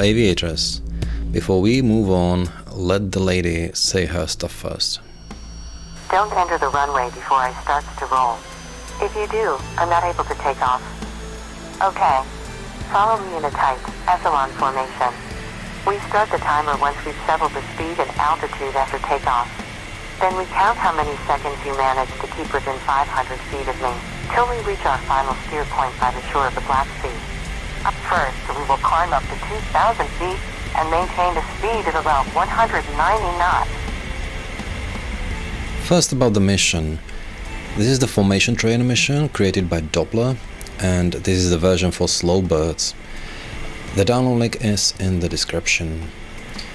aviators. Before we move on, let the lady say her stuff first. Don't enter the runway before I start to roll. If you do, I'm not able to take off. Okay. Follow me in a tight echelon formation. We start the timer once we've settled the speed and altitude after takeoff. Then we count how many seconds you manage to keep within 500 feet of me, till we reach our final steer point by the shore of the Black Sea. Up first, we will climb up to 2,000 feet and maintain a speed of about 190 knots. First about the mission. This is the Formation Trainer mission created by Doppler, and this is the version for slow birds. The download link is in the description.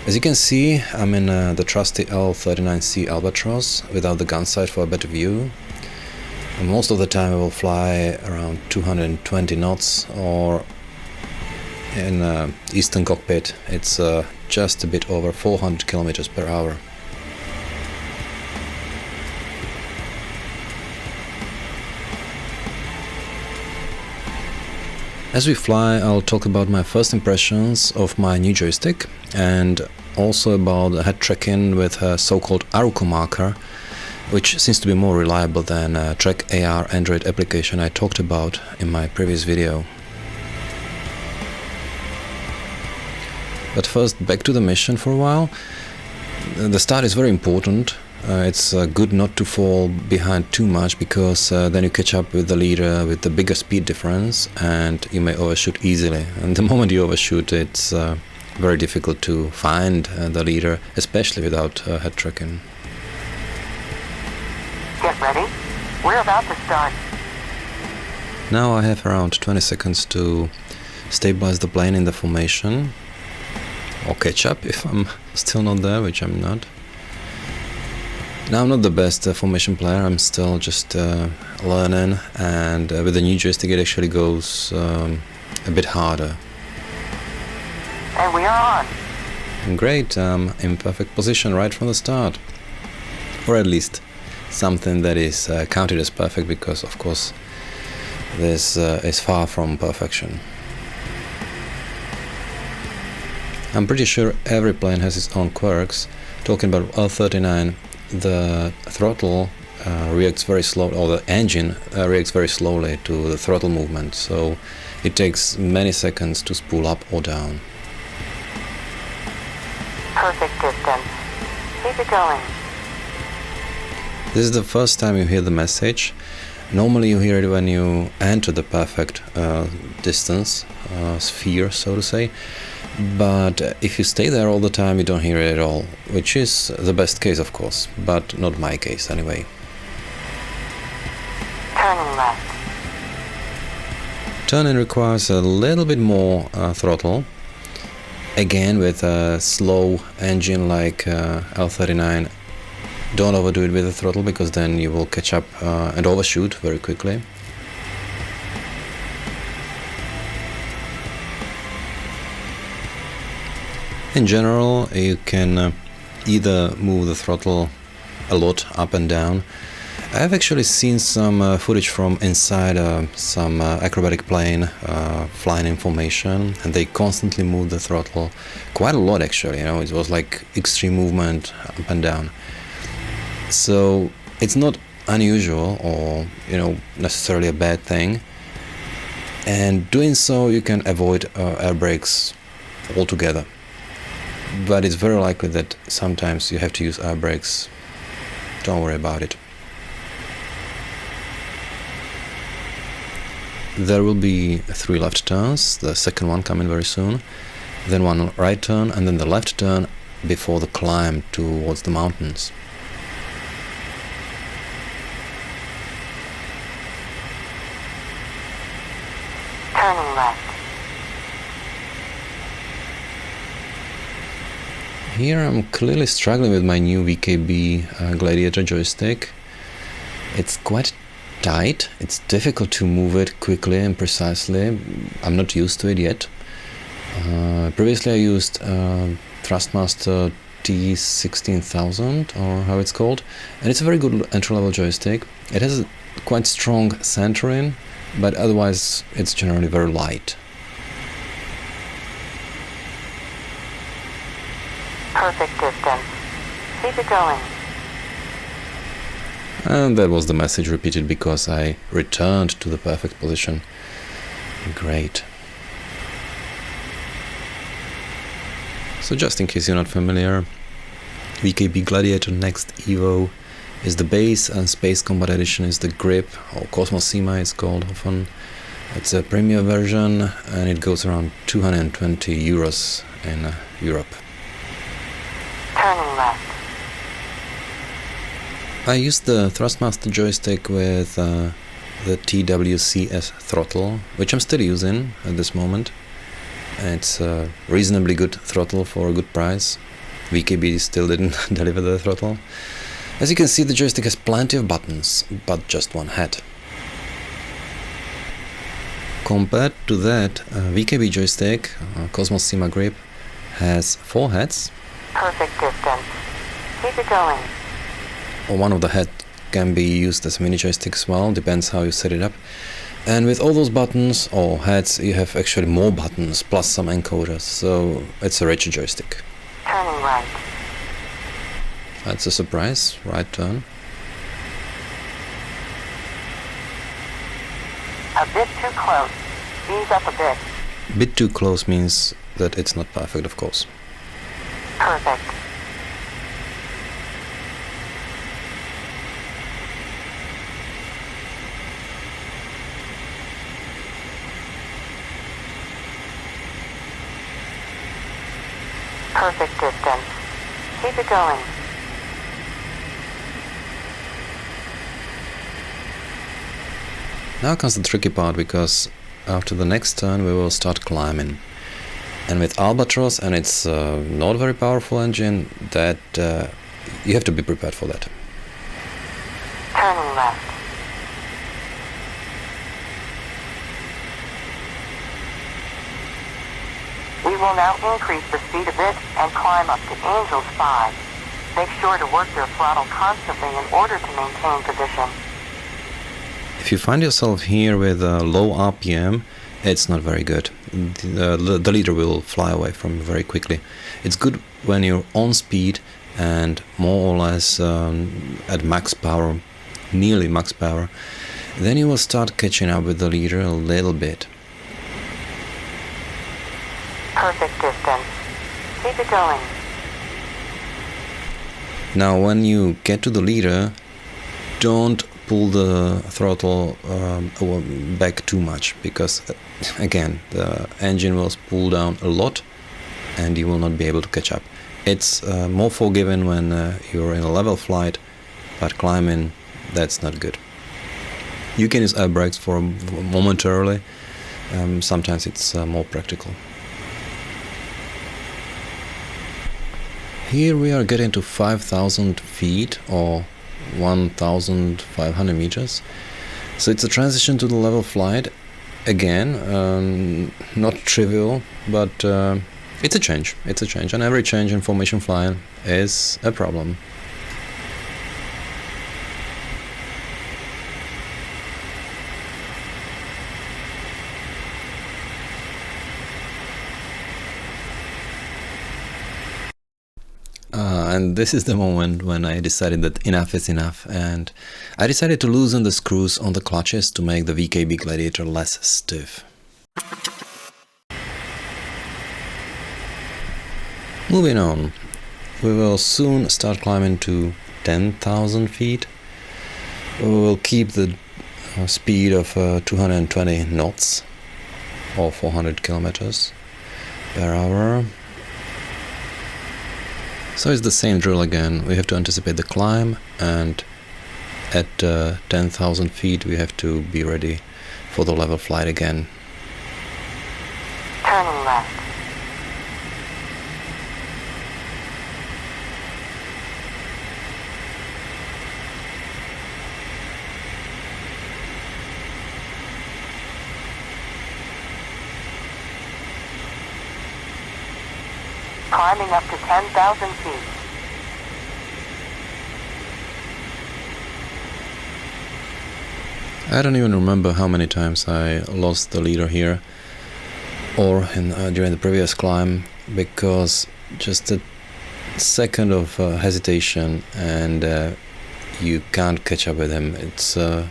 As you can see, I'm in the trusty L-39C Albatros without the gun sight for a better view. And most of the time I will fly around 220 knots, or in Eastern cockpit it's just a bit over 400 kilometers per hour. As we fly, I'll talk about my first impressions of my new joystick and also about the head tracking with a so-called ArUco marker, which seems to be more reliable than a TrackAR Android application I talked about in my previous video. But first, back to the mission for a while. The start is very important. It's good not to fall behind too much, because then you catch up with the leader with the bigger speed difference and you may overshoot easily. And the moment you overshoot, it's very difficult to find the leader, especially without head tracking. Get ready. We're about to start. Now I have around 20 seconds to stabilize the plane in the formation, or catch up if I'm still not there, which I'm not. Now I'm not the best formation player, I'm still just learning, and with the new joystick it actually goes a bit harder. And we are on! Great, in perfect position right from the start. Or at least something that is counted as perfect, because of course this is far from perfection. I'm pretty sure every plane has its own quirks. Talking about L-39, the throttle reacts very slowly, or the engine reacts very slowly to the throttle movement, so it takes many seconds to spool up or down. Perfect distance. Keep it going. This is the first time you hear the message. Normally you hear it when you enter the perfect distance, sphere, so to say. But if you stay there all the time, you don't hear it at all, which is the best case, of course, but not my case anyway. Turning left. Turning requires a little bit more throttle. Again, with a slow engine like L-39, don't overdo it with the throttle, because then you will catch up and overshoot very quickly. In general, you can either move the throttle a lot up and down. I've actually seen some footage from inside some acrobatic plane flying in formation, and they constantly move the throttle quite a lot actually, you know, it was like extreme movement up and down. So it's not unusual or, you know, necessarily a bad thing, and doing so you can avoid air brakes altogether. But it's very likely that sometimes you have to use air brakes. Don't worry about it. There will be 3 left turns, the second one coming very soon, then 1 right turn, and then the left turn before the climb towards the mountains. Turning left. Here I'm clearly struggling with my new VKB Gladiator joystick. It's quite tight, it's difficult to move it quickly and precisely. I'm not used to it yet. Previously I used Thrustmaster T16000, or how it's called, and it's a very good entry-level joystick. It has a quite strong centering, but otherwise it's generally very light. Perfect distance. Keep it going. And that was the message repeated because I returned to the perfect position. Great. So just in case you're not familiar, VKB Gladiator NXT EVO is the base and Space Combat Edition is the grip, or Kosmosima it's called often. It's a premium version and it goes around 220 euros in Europe. Turning left. I used the Thrustmaster joystick with the TWCS throttle, which I'm still using at this moment. It's a reasonably good throttle for a good price. VKB still didn't deliver the throttle. As you can see, the joystick has plenty of buttons, but just one head. Compared to that, VKB joystick, Kosmosima grip, has 4 heads. Perfect distance. Keep it going. One of the heads can be used as a mini joystick as well, depends how you set it up. And with all those buttons or heads, you have actually more buttons plus some encoders, so it's a richer joystick. Turning right. That's a surprise, right turn. A bit too close. Ease up a bit. Bit too close means that it's not perfect, of course. Perfect. Perfect distance. Keep it going. Now comes the tricky part, because after the next turn we will start climbing. And with Albatros and its not very powerful engine, that you have to be prepared for that. Turning left. We will now increase the speed a bit and climb up to Angels 5. Make sure to work your throttle constantly in order to maintain position. If you find yourself here with a low RPM, it's not very good. The leader will fly away from you very quickly. It's good when you're on speed and more or less at max power, nearly max power. Then you will start catching up with the leader a little bit. Perfect distance. Keep it going. Now when you get to the leader, don't pull the throttle back too much, because again the engine will pull down a lot and you will not be able to catch up. It's more forgiving when you're in a level flight, but climbing, that's not good. You can use air brakes for momentarily, sometimes it's more practical. Here we are getting to 5,000 feet or 1,500 meters. So it's a transition to the level flight. Again, not trivial, but it's a change. It's a change, and every change in formation flying is a problem. And this is the moment when I decided that enough is enough, and I decided to loosen the screws on the clutches to make the VKB Gladiator less stiff. Moving on, we will soon start climbing to 10,000 feet. We will keep the speed of 220 knots or 400 kilometers per hour. So it's the same drill again. We have to anticipate the climb, and at 10,000 feet we have to be ready for the level flight again. Turning left. Climbing up to 10,000 feet. I don't even remember how many times I lost the leader here or during the previous climb, because just the second of hesitation and you can't catch up with him. It's a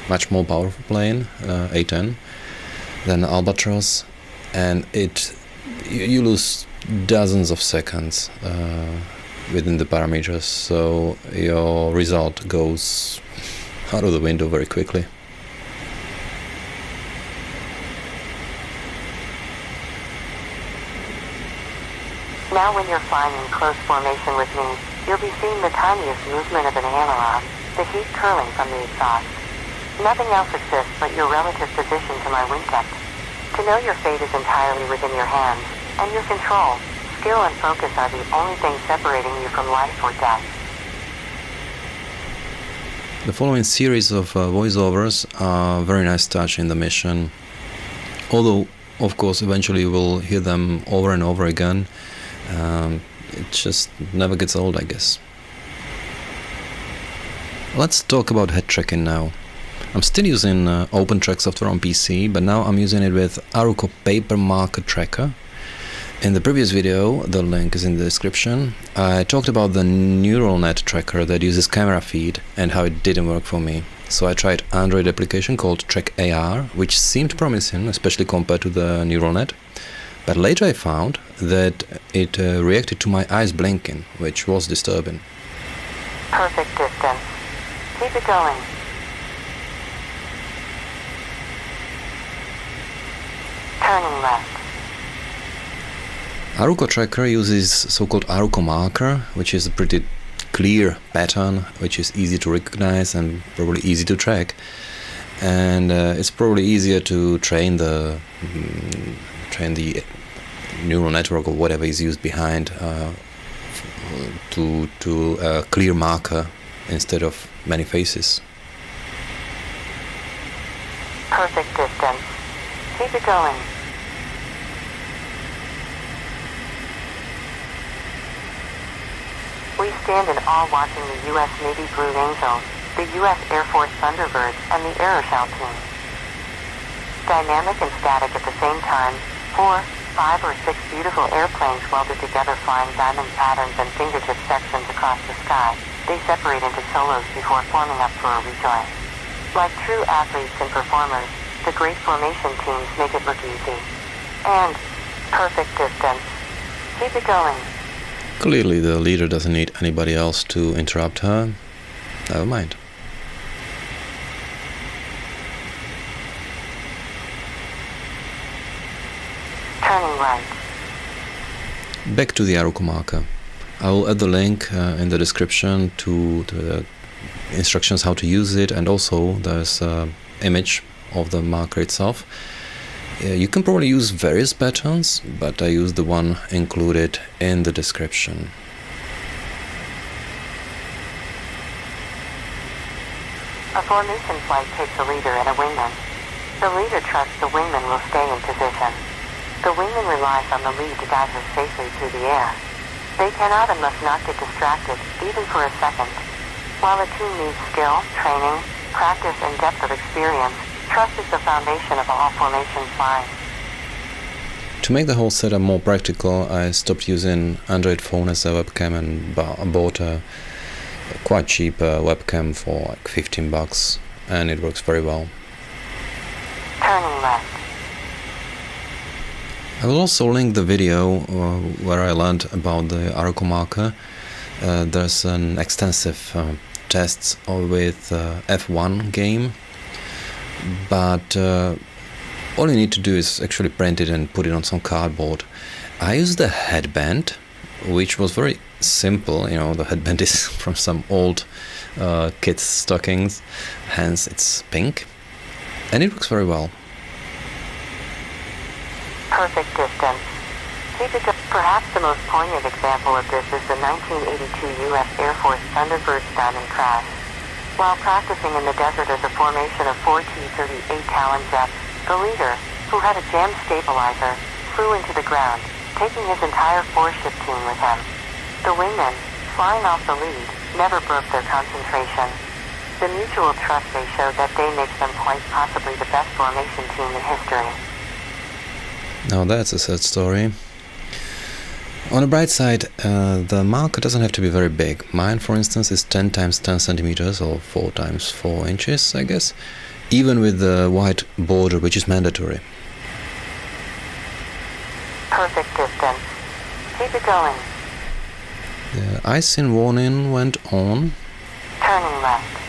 much more powerful plane, A10, than Albatros, and you lose dozens of seconds within the parameters, so your result goes out of the window very quickly. Now when you're flying in close formation with me, you'll be seeing the tiniest movement of an aileron, the heat curling from the exhaust. Nothing else exists but your relative position to my wingtip. To know your fate is entirely within your hands, and your control, skill and focus are the only things separating you from life or death. The following series of voiceovers are a very nice touch in the mission, although of course eventually you will hear them over and over again. It just never gets old, I guess. Let's talk about head tracking now. I'm still using OpenTrack software on PC, but now I'm using it with ArUco paper marker tracker. In the previous video, the link is in the description, I talked about the neural net tracker that uses camera feed and how it didn't work for me. So I tried Android application called TrackAR, which seemed promising, especially compared to the neural net. But later I found that it reacted to my eyes blinking, which was disturbing. Perfect distance. Keep it going. Turning left. ArUco tracker uses so-called ArUco marker, which is a pretty clear pattern, which is easy to recognize and probably easy to track. And it's probably easier to train the neural network or whatever is used behind to a clear marker instead of many faces. Perfect distance. Keep it going. We stand in awe watching the U.S. Navy Blue Angels, the U.S. Air Force Thunderbirds, and the Aeroshell team. Dynamic and static at the same time, 4, 5, or 6 beautiful airplanes welded together flying diamond patterns and fingertip sections across the sky. They separate into solos before forming up for a rejoin. Like true athletes and performers, the great formation teams make it look easy. And perfect distance. Keep it going. Clearly the leader doesn't need anybody else to interrupt her. Never mind. Turning right. Back to the ArUco marker. I will add the link in the description to the instructions how to use it, and also there's an image of the marker itself. You can probably use various patterns, but I use the one included in the description. A formation flight takes a leader and a wingman. The leader trusts the wingman will stay in position. The wingman relies on the lead to guide her safely through the air. They cannot and must not get distracted, even for a second. While a team needs skill, training, practice, and depth of experience, trust is the foundation of all formation flying. To make the whole setup more practical, I stopped using Android phone as a webcam and bought a quite cheap webcam for like $15, and it works very well. Turning left. I will also link the video where I learned about the ArUco marker. There's an extensive tests with F1 game, but all you need to do is actually print it and put it on some cardboard. I used the headband, which was very simple. You know, the headband is from some old kids' stockings, hence it's pink, and it works very well. Perfect distance. Keep it. Perhaps the most poignant example of this is the 1982 U.S. Air Force Thunderbirds diamond crash. While practicing in the desert as a formation of 4 T-38 Talon jets, the leader, who had a jammed stabilizer, flew into the ground, taking his entire 4-ship team with him. The wingmen, flying off the lead, never broke their concentration. The mutual trust they showed that day makes them quite possibly the best formation team in history. Now that's a sad story. On the bright side, the marker doesn't have to be very big. Mine, for instance, is 10 times 10 centimeters or 4 times 4 inches, I guess, even with the white border, which is mandatory. Perfect distance. Keep it going. The icing warning went on, Turning left.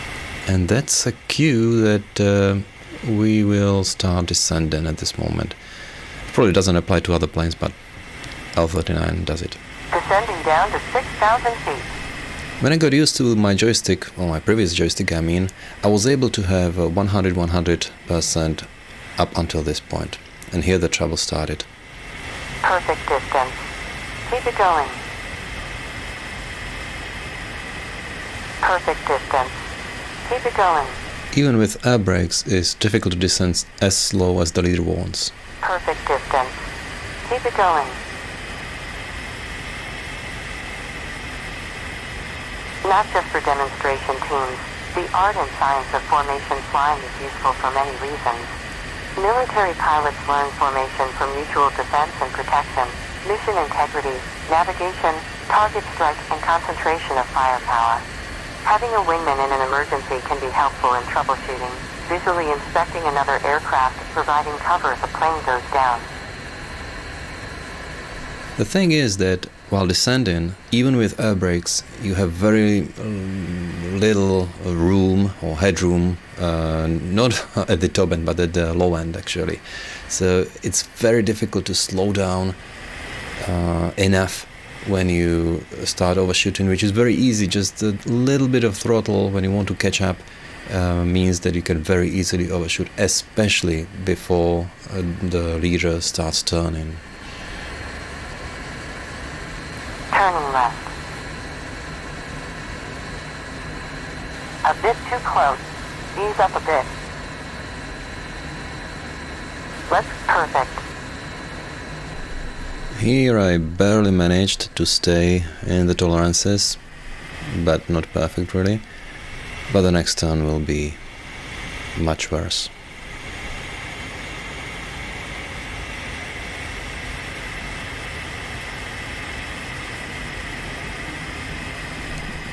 and that's a cue that we will start descending at this moment. Probably doesn't apply to other planes, but L-39 does it. Descending down to 6,000 feet. When I got used to my joystick, or my previous joystick I mean, I was able to have 100% up until this point. And here the trouble started. Perfect distance. Keep it going. Perfect distance. Keep it going. Even with air brakes, it's difficult to descend as slow as the leader warns. Perfect distance. Keep it going. Not just for demonstration teams, the art and science of formation flying is useful for many reasons. Military pilots learn formation for mutual defense and protection, mission integrity, navigation, target strike, and concentration of firepower. Having a wingman in an emergency can be helpful in troubleshooting, visually inspecting another aircraft, providing cover if a plane goes down. The thing is that while descending, even with air brakes, you have very little room or headroom, not at the top end, but at the low end actually. So it's very difficult to slow down enough when you start overshooting, which is very easy. Just a little bit of throttle when you want to catch up means that you can very easily overshoot, especially before the leader starts turning. Turning left. A bit too close. Ease up a bit. Let's perfect. Here I barely managed to stay in the tolerances, but not perfect really. But the next turn will be much worse.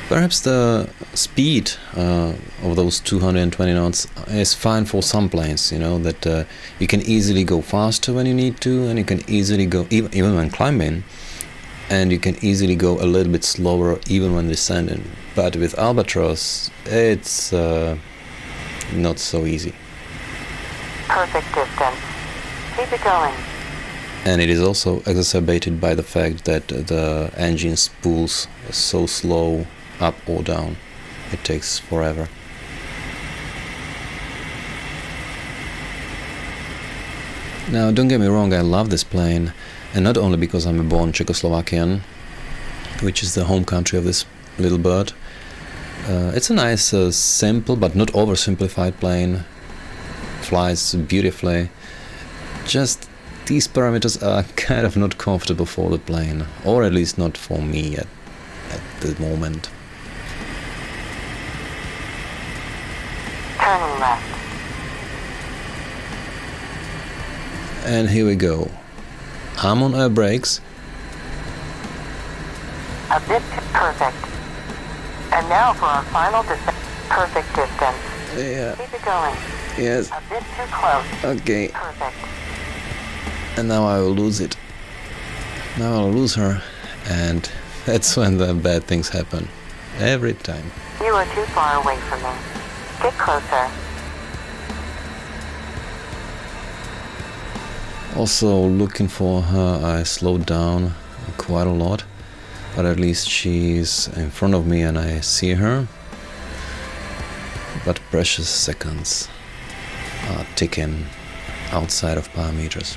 Perhaps the speed of those 220 knots is fine for some planes, you know, that you can easily go faster when you need to, and you can easily go, even when climbing, and you can easily go a little bit slower even when descending. But with Albatros, it's not so easy. Perfect distance. Keep it going. And it is also exacerbated by the fact that the engine spools so slow up or down. It takes forever. Now, don't get me wrong, I love this plane, and not only because I'm a born Czechoslovakian, which is the home country of this little bird. It's a nice, simple but not oversimplified plane. Flies beautifully. Just these parameters are kind of not comfortable for the plane, or at least not for me at the moment. Turning left. And here we go. I'm on air brakes. A bit too perfect. And now for our final descent. Perfect distance. Yeah. Keep it going. Yes. A bit too close. Okay. Perfect. And now I will lose it. Now I'll lose her. And that's when the bad things happen. Every time. You are too far away from me. Get closer. Also, looking for her, I slowed down quite a lot. But at least she's in front of me and I see her. But precious seconds are ticking outside of parameters.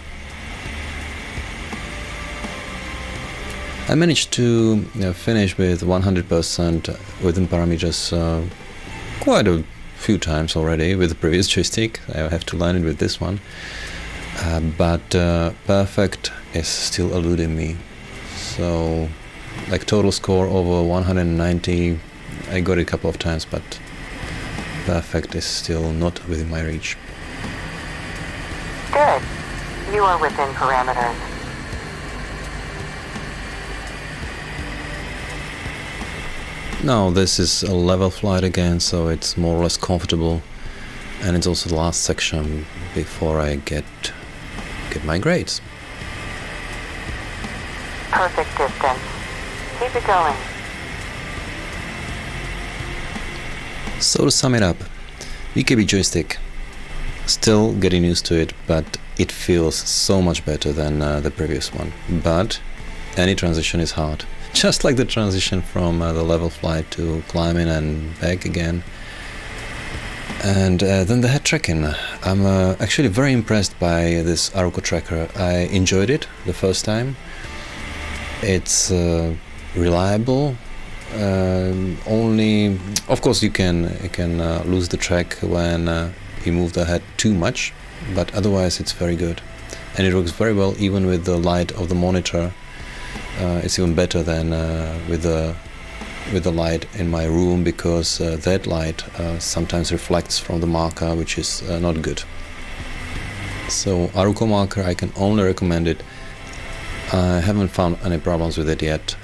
I managed to finish with 100% within parameters quite a few times already with the previous joystick. I have to learn it with this one. But perfect is still eluding me. So, like total score over 190, I got it a couple of times, but perfect is still not within my reach. Good. You are within parameters. Now this is a level flight again, so it's more or less comfortable, and it's also the last section before I get my grades. Perfect distance. Keep it going. So to sum it up, VKB joystick, still getting used to it, but it feels so much better than the previous one. But any transition is hard, just like the transition from the level flight to climbing and back again. And then the head tracking. I'm actually very impressed by this ArUco tracker. I enjoyed it the first time. It's reliable. Only, of course, you can lose the track when you move the head too much, but otherwise it's very good, and it works very well even with the light of the monitor. It's even better than with the light in my room, because that light sometimes reflects from the marker, which is not good. So ArUco marker, I can only recommend it. I haven't found any problems with it yet.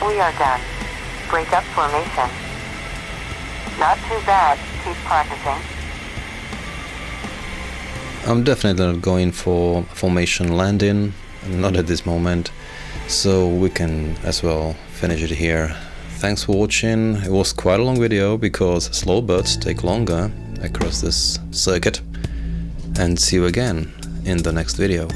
We are done. Break up formation. Not too bad. Keep practicing. I'm definitely not going for formation landing, not at this moment, so we can as well finish it here. Thanks for watching. It was quite a long video because slow birds take longer across this circuit, and see you again in the next video.